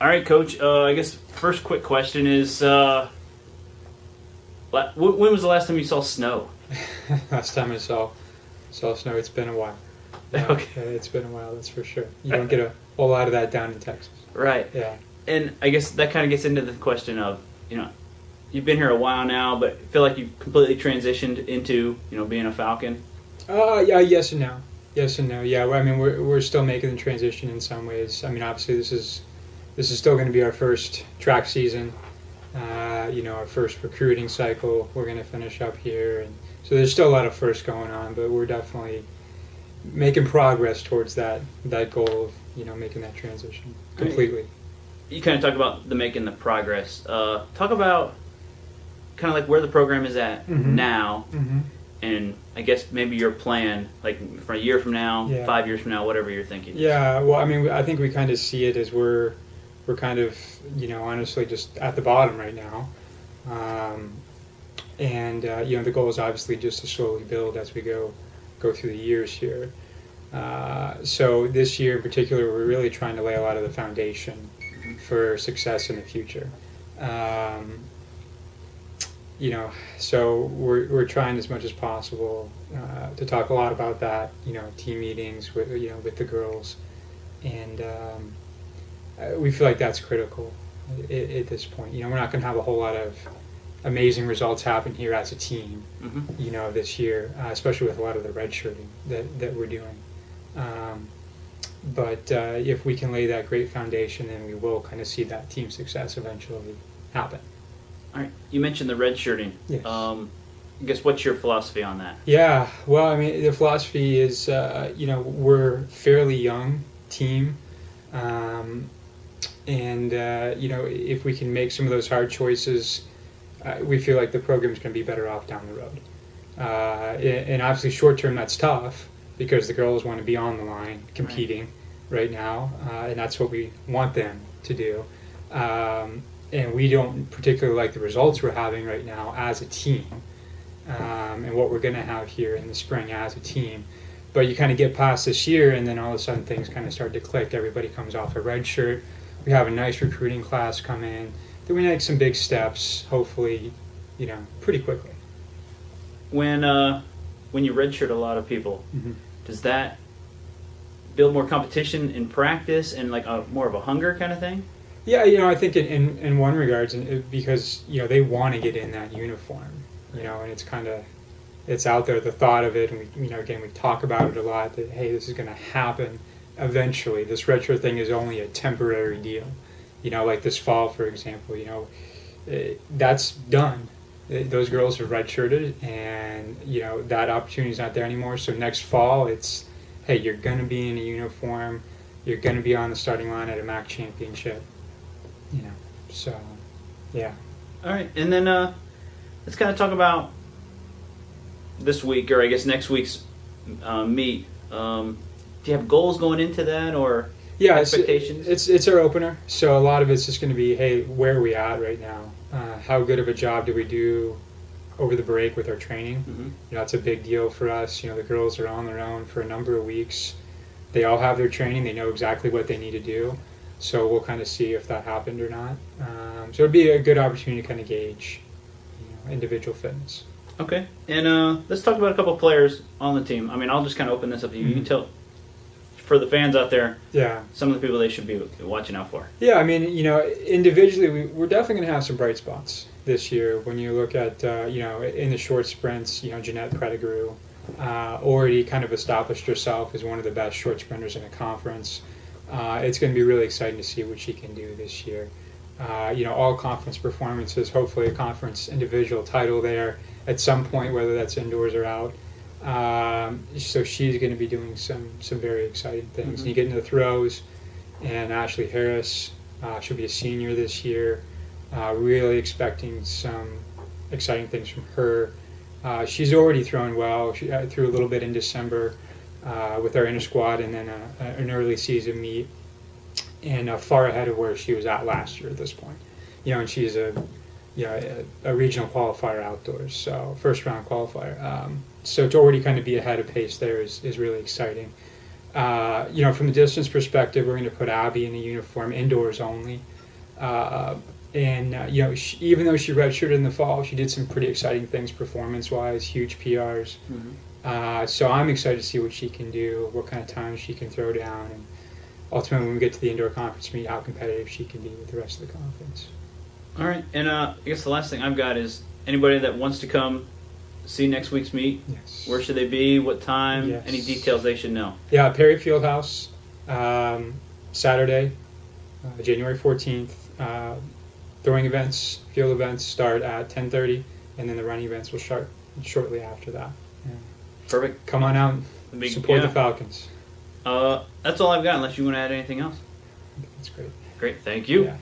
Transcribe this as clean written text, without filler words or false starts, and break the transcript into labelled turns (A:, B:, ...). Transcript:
A: All right, Coach. I guess first quick question is, when was the last time you saw snow?
B: Last time I saw snow, it's been a while.
A: Okay.
B: It's been a while, that's for sure. You don't get a whole lot of that down in Texas.
A: Right.
B: Yeah.
A: And I guess that kind of gets into the question of, you've been here a while now, but feel like you've completely transitioned into, being a Falcon.
B: Yeah, yes and no. Yes and no. Yeah, I mean, we're still making the transition in some ways. I mean, obviously, this is still going to be our first track season. Our first recruiting cycle. We're going to finish up here, and so there's still a lot of firsts going on, but we're definitely making progress towards that goal of making that transition completely.
A: You kind of talked about making the progress. Talk about kind of like where the program is at now, and I guess maybe your plan, like for a year from now, 5 years from now, whatever you're thinking.
B: Yeah, well, I mean, I think we kind of see it as we're kind of, honestly just at the bottom right now. The goal is obviously just to slowly build as we go through the years here. So this year in particular, we're really trying to lay a lot of the foundation for success in the future. So we're trying as much as possible to talk a lot about that. Team meetings with the girls, and we feel like that's critical at this point. We're not going to have a whole lot of amazing results happen here as a team, this year, especially with a lot of the redshirting that we're doing. But if we can lay that great foundation, then we will kind of see that team success eventually happen.
A: All right. You mentioned the redshirting.
B: Yes.
A: I guess what's your philosophy on that?
B: Yeah. Well, I mean, the philosophy is, we're a fairly young team. If we can make some of those hard choices, we feel like the program's going to be better off down the road. And obviously, short term, that's tough because the girls want to be on the line competing right now, and that's what we want them to do. And we don't particularly like the results we're having right now as a team, and what we're going to have here in the spring as a team. But you kind of get past this year, and then all of a sudden things kind of start to click. Everybody comes off a red shirt. We have a nice recruiting class come in. Then we make some big steps, hopefully, pretty quickly.
A: When you redshirt a lot of people, does that build more competition in practice and like more of a hunger kind of thing?
B: Yeah, I think in one regards, because they want to get in that uniform, and it's out there, the thought of it, and we talk about it a lot, that hey, this is going to happen eventually. This redshirt thing is only a temporary deal, like this fall, for example. That's done. Those girls have redshirted, and that opportunity is not there anymore. So next fall, it's hey, you're going to be in a uniform, you're going to be on the starting line at a MAC championship. So yeah.
A: All right, and then let's kind of talk about this week, or I guess next week's meet. Do you have goals going into that, or expectations?
B: It's our opener, so a lot of it's just going to be, hey, where are we at right now? How good of a job did we do over the break with our training? It's a big deal for us. The girls are on their own for a number of weeks. They all have their training. They know exactly what they need to do. So we'll kind of see if that happened or not. So it'd be a good opportunity to kind of gauge, individual fitness.
A: Okay, and let's talk about a couple of players on the team. I mean, I'll just kind of open this up to you. You can tell, for the fans out there, some of the people they should be watching out for.
B: Yeah, I mean, individually, we're definitely going to have some bright spots this year. When you look at, in the short sprints, Jeanette Pettigrew already kind of established herself as one of the best short sprinters in the conference. It's going to be really exciting to see what she can do this year. All conference performances, hopefully a conference individual title there at some point, whether that's indoors or out. So she's going to be doing some very exciting things. And you get into the throws, and Ashley Harris, she'll be a senior this year. Really expecting some exciting things from her. She's already thrown well. She threw a little bit in December with our inner squad, and then an early season meet, and far ahead of where she was at last year at this point. And she's a regional qualifier outdoors, so first round qualifier. So to already kind of be ahead of pace there is really exciting. From the distance perspective, we're going to put Abby in a uniform, indoors only. Even though she redshirted in the fall, she did some pretty exciting things performance-wise, huge PRs. So I'm excited to see what she can do, what kind of time she can throw down, and ultimately when we get to the indoor conference meet, how competitive she can be with the rest of the conference.
A: All right, and I guess the last thing I've got is anybody that wants to come see next week's meet,
B: yes.
A: Where should they be, what time,
B: yes.
A: Any details they should know?
B: Yeah, Perry Fieldhouse, Saturday, January 14th. Throwing events, field events start at 10:30, and then the running events will start shortly after that. Yeah.
A: Perfect.
B: Come on out and support the Falcons.
A: That's all I've got, unless you want to add anything else.
B: That's great.
A: Great, thank you.
B: Yeah.